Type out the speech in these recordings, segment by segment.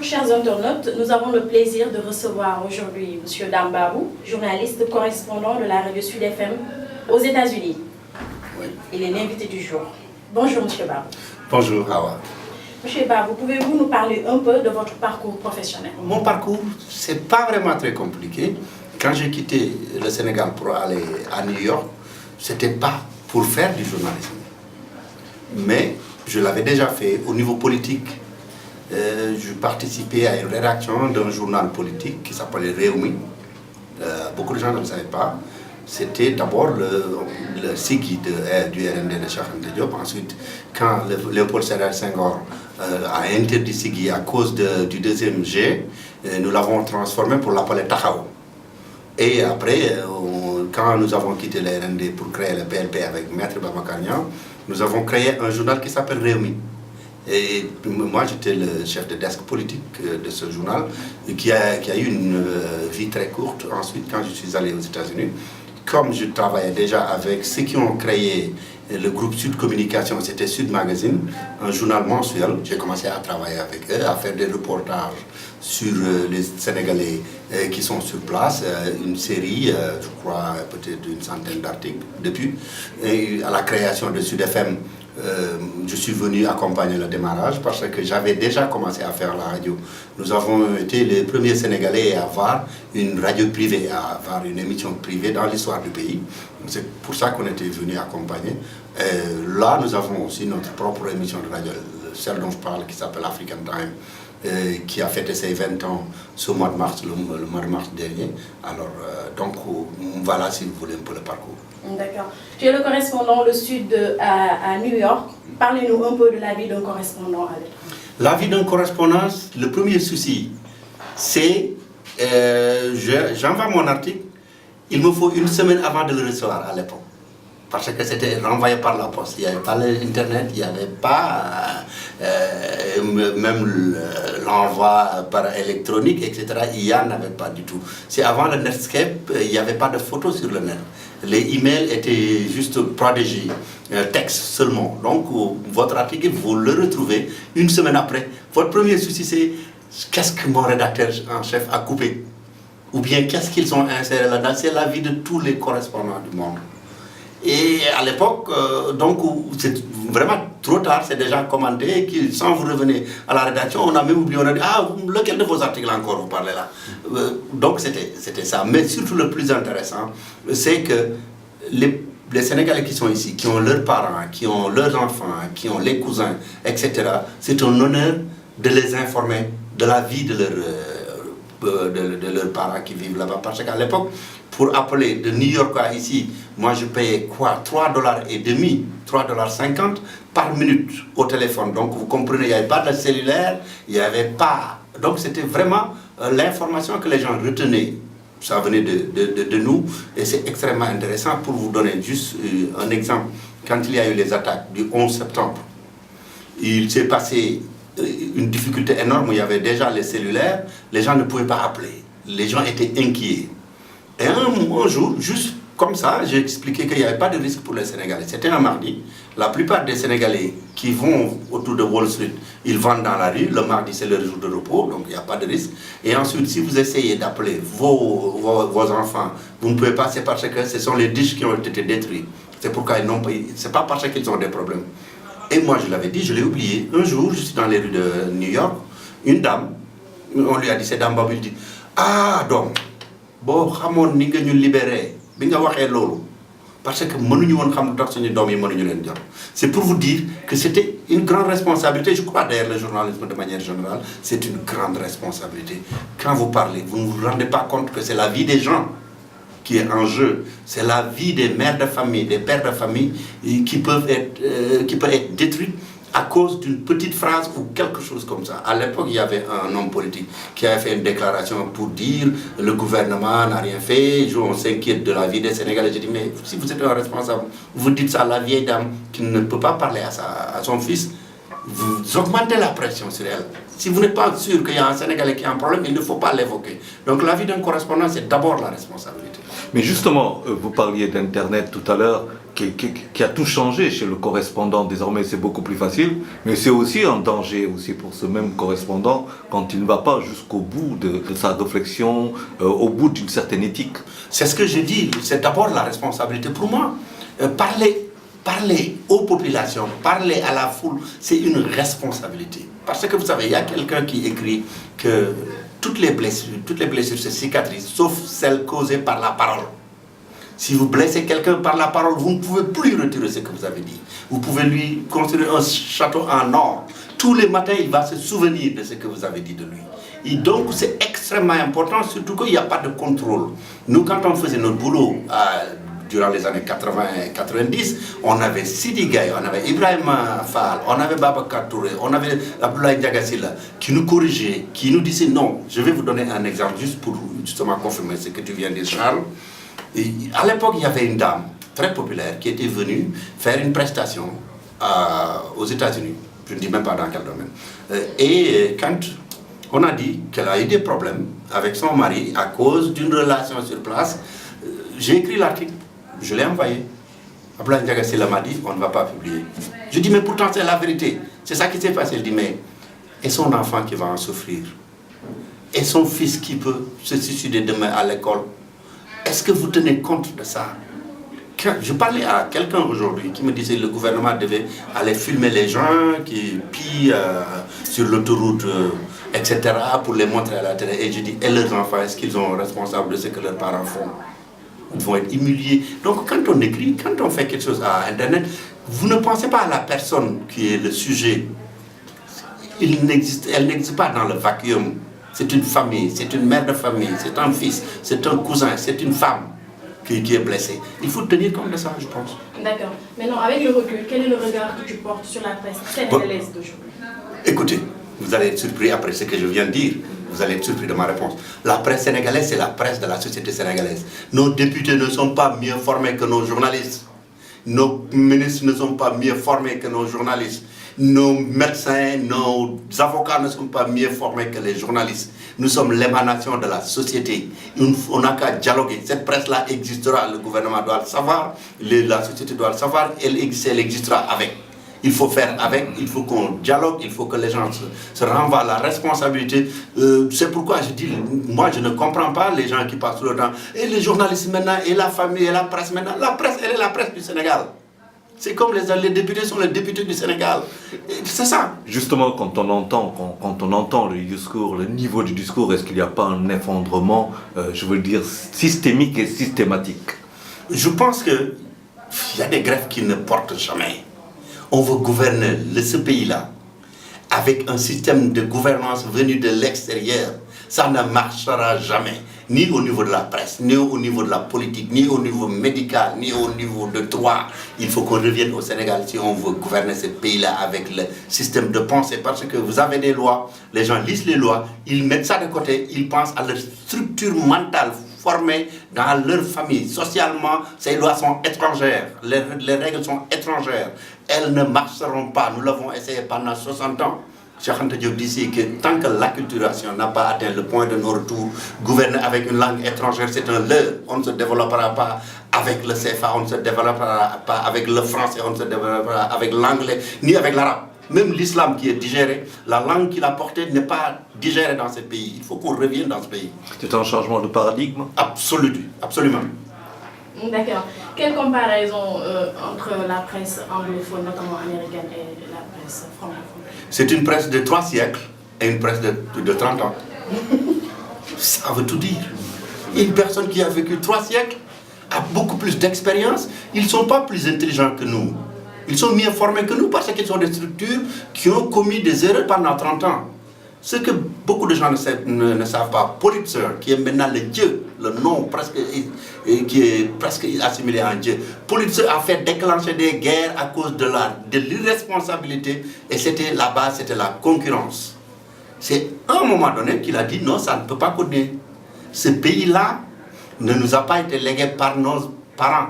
chers internautes, nous avons le plaisir de recevoir aujourd'hui M. Dame Babou, journaliste correspondant de la radio Sud FM aux États-Unis. Oui. Il est l'invité du jour. Bonjour M. Babou. Bonjour Hawa. M. Babou, pouvez-vous nous parler un peu de votre parcours professionnel? Mon parcours, c'est pas vraiment très compliqué. Quand j'ai quitté le Sénégal pour aller à New York, c'était pas pour faire du journalisme. Mais je l'avais déjà fait au niveau politique. Je participais à une rédaction d'un journal politique qui s'appelait Réumi. Beaucoup de gens ne le savaient pas. C'était d'abord le SIGI du RND de Cheikh Anta Diop. Ensuite, quand Léopold Sédar Senghor a interdit SIGI à cause du deuxième G, nous l'avons transformé pour l'appeler Taxawu. Et après, quand nous avons quitté le RND pour créer le PLP avec Maître Babacar Niang, nous avons créé un journal qui s'appelle Réumi. Et moi, j'étais le chef de desk politique de ce journal, qui a eu une vie très courte. Ensuite, quand je suis allé aux États-Unis, comme je travaillais déjà avec ceux qui ont créé le groupe Sud Communication, c'était Sud Magazine, un journal mensuel, j'ai commencé à travailler avec eux, à faire des reportages sur les Sénégalais qui sont sur place, une série, je crois, peut-être d'une centaine d'articles depuis, et à la création de Sud FM. Je suis venu accompagner le démarrage parce que j'avais déjà commencé à faire la radio. Nous avons été les premiers Sénégalais à avoir une radio privée, à avoir une émission privée dans l'histoire du pays. C'est pour ça qu'on était venu accompagner. Là, nous avons aussi notre propre émission de radio, celle dont je parle, qui s'appelle African Time, qui a fêté ses 20 ans ce mois de mars, le mois de mars dernier. Alors, donc, voilà, si vous voulez, un peu le parcours. D'accord. Tu es le correspondant le Sud à New York. Parlez-nous un peu de la vie d'un correspondant à l'étranger. La vie d'un correspondant, le premier souci, c'est j'envoie mon article, il me faut une semaine avant de le recevoir à l'époque. Parce que c'était renvoyé par la poste. Il n'y avait pas l'internet, il n'y avait pas même l'envoi par électronique, etc. Il n'y en avait pas du tout. C'est avant le Netscape, il n'y avait pas de photos sur le net. Les emails étaient juste prodigy, texte seulement. Donc votre article, vous le retrouvez une semaine après. Votre premier souci, c'est qu'est-ce que mon rédacteur en chef a coupé? Ou bien qu'est-ce qu'ils ont inséré là-dedans? C'est la vie de tous les correspondants du monde. Et à l'époque, donc c'est vraiment trop tard, c'est déjà commandé, sans vous revenir à la rédaction, on a même oublié, on a dit, ah, lequel de vos articles encore vous parlez là? Donc c'était ça. Mais surtout le plus intéressant, c'est que les Sénégalais qui sont ici, qui ont leurs parents, qui ont leurs enfants, qui ont les cousins, etc., c'est un honneur de les informer de la vie de leurs parents qui vivent là-bas. Parce qu'à l'époque, pour appeler de New York à ici, moi je payais quoi? $3,50, $3,50 par minute au téléphone. Donc vous comprenez, il n'y avait pas de cellulaire, il n'y avait pas... Donc c'était vraiment l'information que les gens retenaient. Ça venait de nous et c'est extrêmement intéressant. Pour vous donner juste un exemple. Quand il y a eu les attaques du 11 septembre, il s'est passé une difficulté énorme. Il y avait déjà les cellulaires, les gens ne pouvaient pas appeler. Les gens étaient inquiets. Et un jour, juste comme ça, j'ai expliqué qu'il n'y avait pas de risque pour les Sénégalais. C'était un mardi. La plupart des Sénégalais qui vont autour de Wall Street, ils vendent dans la rue. Le mardi, c'est leur jour de repos, donc il n'y a pas de risque. Et ensuite, si vous essayez d'appeler vos enfants, vous ne pouvez pas, c'est parce que ce sont les disques qui ont été détruits. C'est pourquoi ils n'ont pas... C'est pas parce qu'ils ont des problèmes. Et moi, je l'avais dit, je l'ai oublié. Un jour, je suis dans les rues de New York, une dame, on lui a dit, c'est Dame Babou, il dit, ah, donc, bon, xamoon ni nga ñu libéré bi nga waxee loolu parce que mënuñu woon xam lu tax suñu doom yi mënuñu leen jot. C'est pour vous dire que c'était une grande responsabilité. Je crois d'ailleurs le journalisme de manière générale, c'est une grande responsabilité. Quand vous parlez, vous ne vous rendez pas compte que c'est la vie des gens qui est en jeu. C'est la vie des mères de famille, des pères de famille qui peut être détruite à cause d'une petite phrase ou quelque chose comme ça. À l'époque, il y avait un homme politique qui avait fait une déclaration pour dire le gouvernement n'a rien fait, on s'inquiète de la vie des Sénégalais. J'ai dit, mais si vous êtes un responsable, vous dites ça à la vieille dame qui ne peut pas parler à son fils, vous augmentez la pression sur elle. Si vous n'êtes pas sûr qu'il y a un Sénégalais qui a un problème, il ne faut pas l'évoquer. Donc la vie d'un correspondant, c'est d'abord la responsabilité. Mais justement, vous parliez d'Internet tout à l'heure, qui a tout changé chez le correspondant. Désormais, c'est beaucoup plus facile, mais c'est aussi un danger aussi pour ce même correspondant quand il ne va pas jusqu'au bout de sa réflexion, au bout d'une certaine éthique. C'est ce que je dis, c'est d'abord la responsabilité pour moi. Parler aux populations, parler à la foule, c'est une responsabilité. Parce que vous savez, il y a quelqu'un qui écrit que toutes les blessures, c'est cicatrices, sauf celles causées par la parole. Si vous blessez quelqu'un par la parole, vous ne pouvez plus retirer ce que vous avez dit. Vous pouvez lui construire un château en or. Tous les matins, il va se souvenir de ce que vous avez dit de lui. Et donc, c'est extrêmement important, surtout qu'il n'y a pas de contrôle. Nous, quand on faisait notre boulot, durant les années 80 et 90, on avait Sidi Gaye, on avait Ibrahim Fall, on avait Babacar Touré, on avait Abdoulaye Diagasila, qui nous corrigeait, qui nous disait non. Je vais vous donner un exemple juste pour justement confirmer ce que tu viens de dire, Charles. Et à l'époque, il y avait une dame très populaire qui était venue faire une prestation aux États-Unis. Je ne dis même pas dans quel domaine. Et quand on a dit qu'elle a eu des problèmes avec son mari à cause d'une relation sur place, j'ai écrit l'article, je l'ai envoyé. Abdoulaye Diagasila m'a dit, on ne va pas publier. Je dis, mais pourtant c'est la vérité. C'est ça qui s'est passé. Je dis, mais et son enfant qui va en souffrir? Et son fils qui peut se suicider demain à l'école? Est-ce que vous tenez compte de ça? Je parlais à quelqu'un aujourd'hui qui me disait que le gouvernement devait aller filmer les gens qui pillent sur l'autoroute, etc., pour les montrer à la télé. Et je dis, et leurs enfants, est-ce qu'ils sont responsables de ce que leurs parents font? Ils vont être humiliés. Donc quand on écrit, quand on fait quelque chose à Internet, vous ne pensez pas à la personne qui est le sujet. Elle n'existe pas dans le vacuum. C'est une famille, c'est une mère de famille, c'est un fils, c'est un cousin, c'est une femme qui est blessée. Il faut tenir compte de ça, je pense. D'accord. Maintenant, avec le recul, quel est le regard que tu portes sur la presse sénégalaise d'aujourd'hui? Écoutez, vous allez être surpris après ce que je viens de dire. Vous allez être surpris de ma réponse. La presse sénégalaise, c'est la presse de la société sénégalaise. Nos députés ne sont pas mieux formés que nos journalistes. Nos ministres ne sont pas mieux formés que nos journalistes. Nos médecins, nos avocats ne sont pas mieux formés que les journalistes. Nous sommes l'émanation de la société. On n'a qu'à dialoguer. Cette presse-là existera, le gouvernement doit le savoir, la société doit le savoir, elle existera avec. Il faut faire avec, il faut qu'on dialogue, il faut que les gens se renvoient à la responsabilité. C'est pourquoi je dis, moi je ne comprends pas les gens qui passent tout le temps. Et les journalistes maintenant, et la famille, et la presse maintenant. La presse, elle est la presse du Sénégal. C'est comme les députés sont les députés du Sénégal. C'est ça. Justement, quand on entend le discours, le niveau du discours, est-ce qu'il n'y a pas un effondrement, je veux dire, systémique et systématique? Je pense qu'il y a des greffes qui ne portent jamais. On veut gouverner ce pays-là avec un système de gouvernance venu de l'extérieur. Ça ne marchera jamais, ni au niveau de la presse, ni au niveau de la politique, ni au niveau médical, ni au niveau de droit. Il faut qu'on revienne au Sénégal si on veut gouverner ce pays-là avec le système de pensée. Parce que vous avez des lois, les gens lisent les lois, ils mettent ça de côté, ils pensent à leur structure mentale formée dans leur famille. Socialement, ces lois sont étrangères, les règles sont étrangères. Elles ne marcheront pas. Nous l'avons essayé pendant 60 ans. Cheikh Anta Diop disait que tant que l'acculturation n'a pas atteint le point de non-retour, gouverner avec une langue étrangère, c'est un leurre. On ne se développera pas avec le CFA, on ne se développera pas avec le français, on ne se développera avec l'anglais, ni avec l'arabe. Même l'islam qui est digéré, la langue qu'il a portée n'est pas digérée dans ce pays. Il faut qu'on revienne dans ce pays. C'est un changement de paradigme? Absolument. D'accord. Quelle comparaison entre la presse anglophone, notamment américaine, et la presse francophone? C'est une presse de 3 siècles et une presse de 30 ans. Ça veut tout dire. Une personne qui a vécu 3 siècles a beaucoup plus d'expérience. Ils ne sont pas plus intelligents que nous. Ils sont mieux formés que nous parce qu'ils sont des structures qui ont commis des erreurs pendant 30 ans. Ce que beaucoup de gens ne savent pas, Pulitzer, qui est maintenant le Dieu, le nom qui est presque assimilé à un Dieu, Pulitzer a fait déclencher des guerres à cause de l'irresponsabilité et c'était la base, c'était la concurrence. C'est à un moment donné qu'il a dit non, ça ne peut pas continuer. Ce pays-là ne nous a pas été légué par nos parents,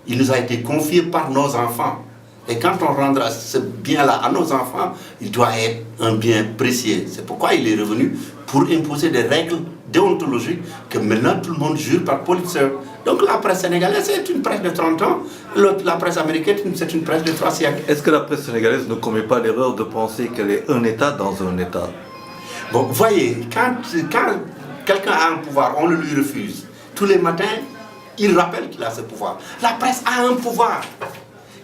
il nous a été confié par nos enfants. Et quand on rendra ce bien-là à nos enfants, il doit être un bien précieux. C'est pourquoi il est revenu pour imposer des règles déontologique que maintenant tout le monde jure par Pulitzer. Donc la presse sénégalaise, c'est une presse de 30 ans, la presse américaine, c'est une presse de 3 siècles. Est-ce que la presse sénégalaise ne commet pas l'erreur de penser qu'elle est un État dans un État? Bon, vous voyez, quand quelqu'un a un pouvoir, on le lui refuse. Tous les matins, il rappelle qu'il a ce pouvoir. La presse a un pouvoir.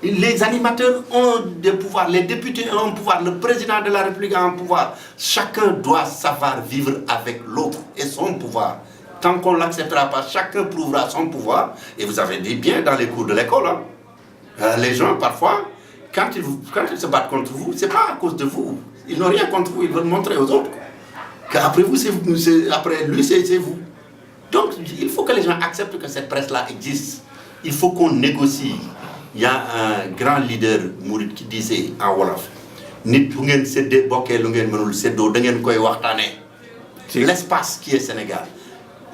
Les animateurs ont des pouvoirs, les députés ont un pouvoir, le président de la République a un pouvoir. Chacun doit savoir vivre avec l'autre et son pouvoir. Tant qu'on ne l'acceptera pas, chacun prouvera son pouvoir. Et vous avez dit bien dans les cours de l'école, hein, les gens parfois, quand ils se battent contre vous, ce n'est pas à cause de vous. Ils n'ont rien contre vous, ils veulent montrer aux autres qu'après vous, après lui, c'est vous. Donc il faut que les gens acceptent que cette presse-là existe. Il faut qu'on négocie. Il y a un grand leader mouride qui disait en Wolof, l'espace qui est Sénégal,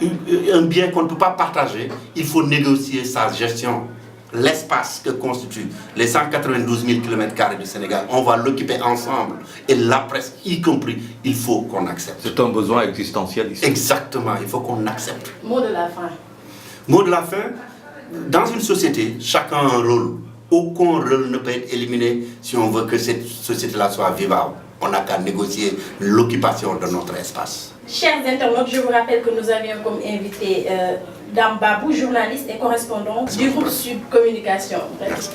un bien qu'on ne peut pas partager, il faut négocier sa gestion. L'espace que constitue les 192 000 km² du Sénégal, on va l'occuper ensemble. Et la presse y compris, il faut qu'on accepte. C'est un besoin existentiel ici. Exactement, il faut qu'on accepte. Mot de la fin. Mot de la fin, dans une société, chacun a un rôle. Aucun rôle ne peut être éliminé si on veut que cette société-là soit vivable. On n'a qu'à négocier l'occupation de notre espace. Chers internautes, je vous rappelle que nous avions comme invité Dame Babou, journaliste et correspondant du groupe Sud Communication. Merci.